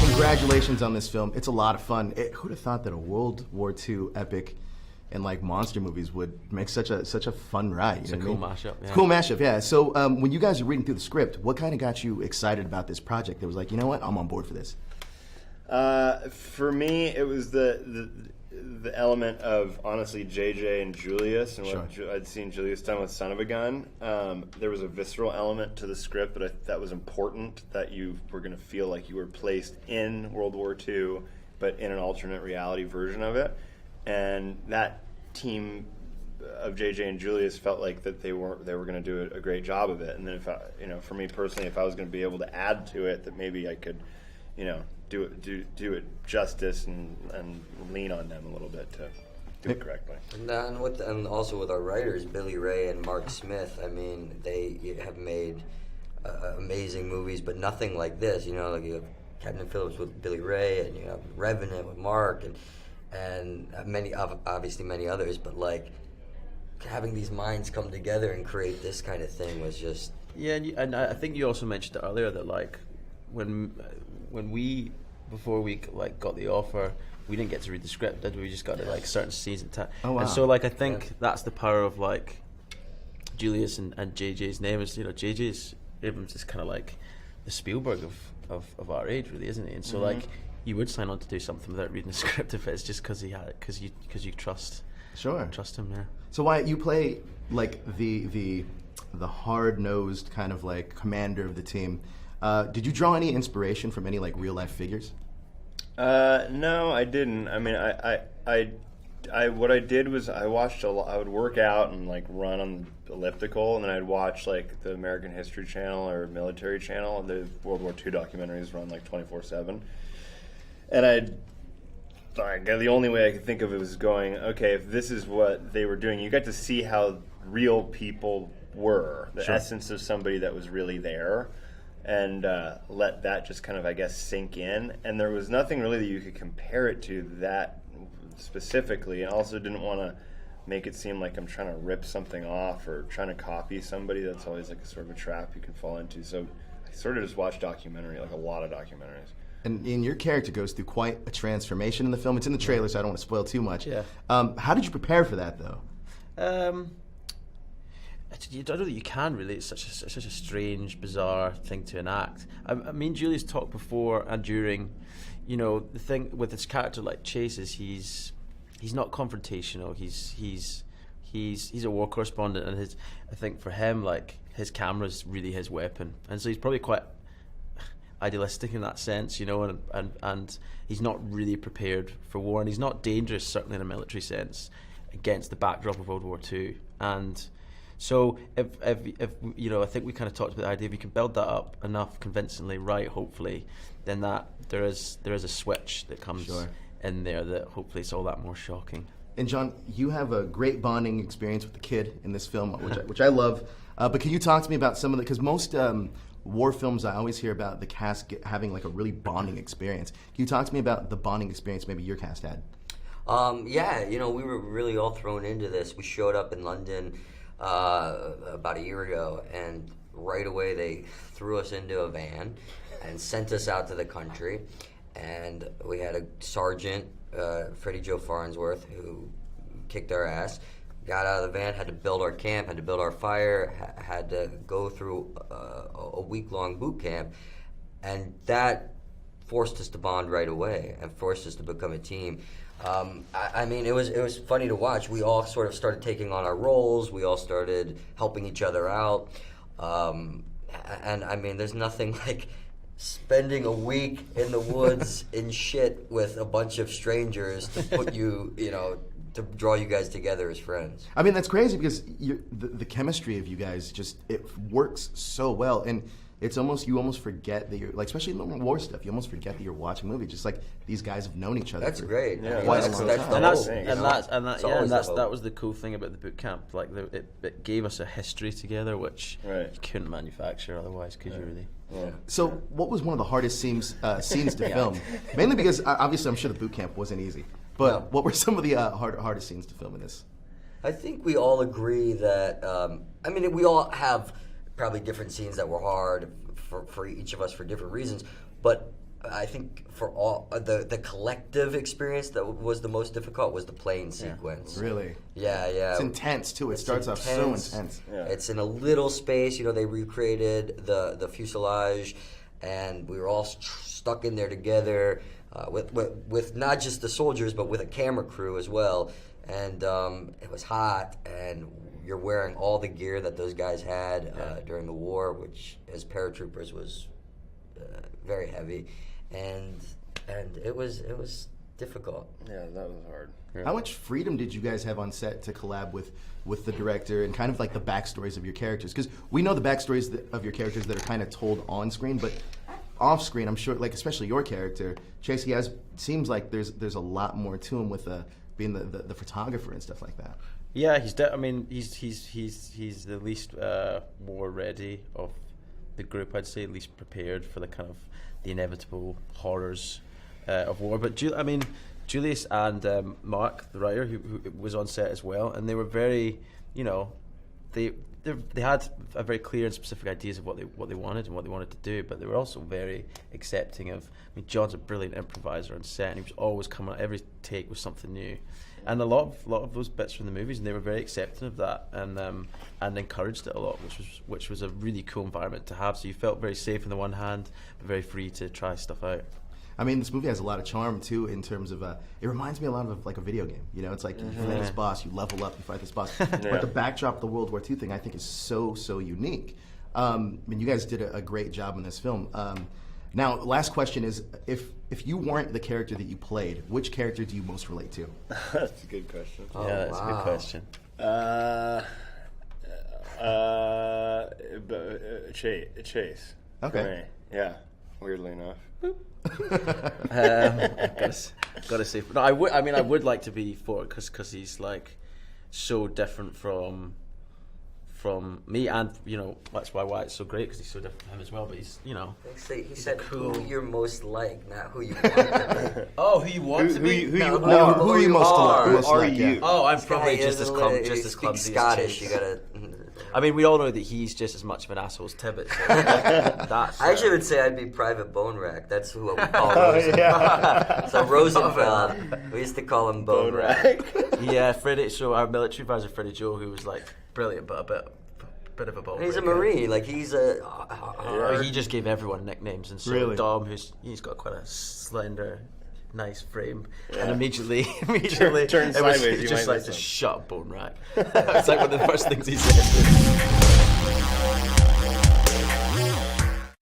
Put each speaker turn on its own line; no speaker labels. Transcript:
Congratulations on this film. It's a lot of fun. Who'd have thought that a World War II epic and like monster movies would make such a fun ride?
It's a cool mashup. Yeah.
It's a cool mashup, yeah. So when you guys were reading through the script, what kind of got you excited about this project? That was like, you know what, I'm on board for this.
For me, it was the element of, honestly, JJ and Julius and what I'd seen Julius done with Son of a Gun. There was a visceral element to the script that was important, that you were going to feel like you were placed in World War II, but in an alternate reality version of it. And that team of JJ and Julius felt like that they were going to do a great job of it. And then for me personally, if I was going to be able to add to it, that maybe I could, do it justice and lean on them a little bit to do it correctly.
And also with our writers, Billy Ray and Mark Smith, I mean, they have made amazing movies, but nothing like this. Like you have Captain Phillips with Billy Ray, and you have Revenant with Mark, and obviously many others. But like having these minds come together and create this kind of thing was just
and I think you also mentioned it earlier that like before we like got the offer, we didn't get to read the script, did we? We just got it like certain scenes at time.
Oh, wow.
And so like I think that's the power of like Julius and JJ's name is, JJ's Abrams is kind of like the Spielberg of our age, really, isn't he? And so like you would sign on to do something without reading the script if it's just because you trust him. Yeah.
So Wyatt, you play like the hard-nosed kind of like commander of the team. Did you draw any inspiration from any like real life figures?
No, I didn't. I mean, I what I did was I watched a lot. I would work out and like run on the elliptical, and then I'd watch like the American History Channel or Military Channel, and the World War II documentaries run like 24/7. And the only way I could think of it was going, okay, if this is what they were doing, you got to see how real people were, the essence of somebody that was really there. And let that just kind of, I guess, sink in. And there was nothing really that you could compare it to that specifically. And also didn't want to make it seem like I'm trying to rip something off or trying to copy somebody. That's always like a sort of a trap you can fall into. So I sort of just watched documentary, like a lot of documentaries.
And your character goes through quite a transformation in the film. It's in the trailer, so I don't want to spoil too much.
Yeah.
How did you prepare for that, though?
I don't know that you can really. It's such a strange, bizarre thing to enact. I mean, Julius talked before and during, the thing with his character like Chase is he's not confrontational. He's a war correspondent, and I think for him like his camera's really his weapon, and so he's probably quite idealistic in that sense, and he's not really prepared for war, and he's not dangerous certainly in a military sense against the backdrop of World War II. And so if I think we kind of talked about the idea, if you can build that up enough convincingly right, hopefully, then that there is a switch that comes in there that hopefully it's all that more shocking.
And John, you have a great bonding experience with the kid in this film, which I love. But can you talk to me about some of the, because most war films I always hear about the cast having like a really bonding experience. Can you talk to me about the bonding experience maybe your cast had?
We were really all thrown into this. We showed up in London about a year ago, and right away they threw us into a van and sent us out to the country. And we had a sergeant, Freddie Joe Farnsworth, who kicked our ass. Got out of the van, had to build our camp, had to build our fire, had to go through a week-long boot camp, and that forced us to bond right away and forced us to become a team. It was funny to watch. We all sort of started taking on our roles. We all started helping each other out. There's nothing like spending a week in the woods in shit with a bunch of strangers to put to draw you guys together as friends.
I mean, that's crazy because the chemistry of you guys it works so well, and it's you almost forget that you're like, especially in the war stuff, you almost forget that you're watching a movie. Just like these guys have known each other.
That's great.
Yeah, quite a long time.
That was the cool thing about the boot camp. Like it gave us a history together, which you couldn't manufacture otherwise, could you really?
Yeah. So, what was one of the hardest scenes to film? Mainly because obviously, I'm sure the boot camp wasn't easy. But what were some of the hardest scenes to film in this?
I think we all agree that, we all have probably different scenes that were hard for each of us for different reasons. But I think for all the collective experience that was the most difficult was the plane sequence.
Really?
Yeah.
It's intense too. It starts off so intense.
Yeah.
It's in a little space. They recreated the fuselage, and we were all stuck in there together with not just the soldiers, but with a camera crew as well. And it was hot, and you're wearing all the gear that those guys had during the war, which as paratroopers was very heavy, and it was difficult.
Yeah, that was hard.
How much freedom did you guys have on set to collab with the director and kind of like the backstories of your characters? Because we know the backstories of your characters that are kind of told on screen, but off screen, I'm sure, like especially your character, Chase, seems like there's a lot more to him with being the photographer and stuff like that.
Yeah, he's the least more ready of the group, I'd say, at least prepared for the kind of the inevitable horrors of war. But Julius and Mark, the writer, who was on set as well, and they were very, they had a very clear and specific ideas of what they wanted and what they wanted to do, but they were also very accepting of. John's a brilliant improviser on set, and he was always coming out every take with something new, and a lot of those bits from the movies, and they were very accepting of that, and encouraged it a lot, which was a really cool environment to have. So you felt very safe on the one hand, but very free to try stuff out.
This movie has a lot of charm too in terms of it reminds me a lot of like a video game. It's like you fight this boss, you level up, you fight this boss. But the backdrop of the World War II thing I think is so unique. You guys did a great job in this film. Now, last question is, if you weren't the character that you played, which character do you most relate to?
That's a good question.
Oh,
yeah, that's
wow.
a good question.
Chase.
Okay.
For me. Yeah. Weirdly enough.
Gotta say, no, I would like to be Ford because he's like so different from me, and that's why Wyatt's so great, because he's so different from him as well. But he's
He said
cool.
who you're most like, not who you want to be.
Oh, who you want to be?
Who are you most like?
you?
Yeah.
Oh, I'm
This
probably
guy
just as
speaks
clumsy.
Scottish.
As
You
Chase.
gotta.
We all know that he's just as much of an asshole as Tibbet. So that's,
I actually would say I'd be Private Bone Rack. That's who we call Rosenfeld. So Rosenfeld, we used to call him Bone Rack.
yeah, Freddie. So our military advisor, Freddie Joe, who was like brilliant, but a bit of a ball.
He's a
breaker.
Marine. Like he's a.
He just gave everyone nicknames, and so
Really?
Dom, he's got quite a slender, nice frame, and immediately
Turn
it was
sideways, you
just
might
like
miss
to
him.
shut up, Bone Rack. It's like one of the first things he said.